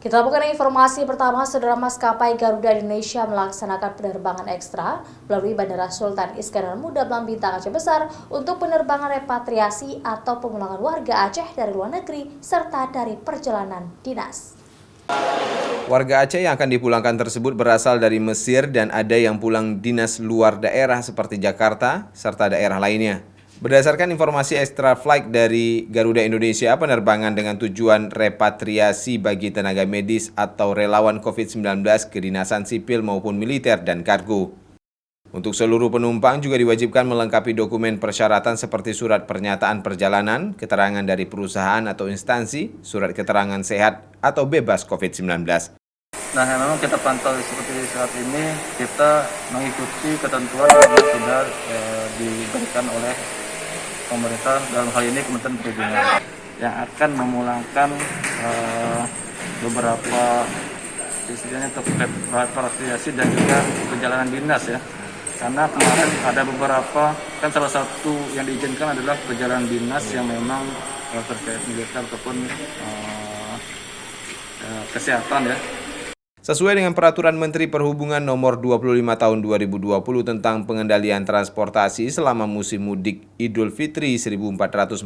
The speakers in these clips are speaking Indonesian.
Kita lakukan informasi pertama, saudara. Maskapai Garuda Indonesia melaksanakan penerbangan ekstra melalui Bandara Sultan Iskandar Muda Bintang Aceh Besar untuk penerbangan repatriasi atau pemulangan warga Aceh dari luar negeri serta dari perjalanan dinas. Warga Aceh yang akan dipulangkan tersebut berasal dari Mesir dan ada yang pulang dinas luar daerah seperti Jakarta serta daerah lainnya. Berdasarkan informasi extra flight dari Garuda Indonesia, penerbangan dengan tujuan repatriasi bagi tenaga medis atau relawan COVID-19 kedinasan sipil maupun militer dan kargo. Untuk seluruh penumpang juga diwajibkan melengkapi dokumen persyaratan seperti surat pernyataan perjalanan, keterangan dari perusahaan atau instansi, surat keterangan sehat atau bebas COVID-19. Nah, memang kita pantau seperti saat ini, kita mengikuti ketentuan yang sudah diberikan oleh pemerintah, dalam hal ini Kementerian Perhubungan, yang akan memulangkan beberapa istilahnya repatriasi dan juga perjalanan dinas ya. Karena kemarin ada beberapa, kan salah satu yang diizinkan adalah perjalanan dinas yang memang terkait militer ataupun kesehatan ya. Sesuai dengan Peraturan Menteri Perhubungan Nomor 25 Tahun 2020 tentang pengendalian transportasi selama musim mudik Idul Fitri 1441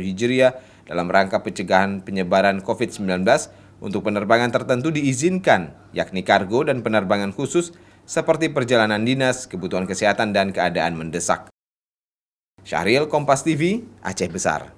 Hijriah dalam rangka pencegahan penyebaran COVID-19, untuk penerbangan tertentu diizinkan, yakni kargo dan penerbangan khusus seperti perjalanan dinas, kebutuhan kesehatan, dan keadaan mendesak. Syahril, Kompas TV, Aceh Besar.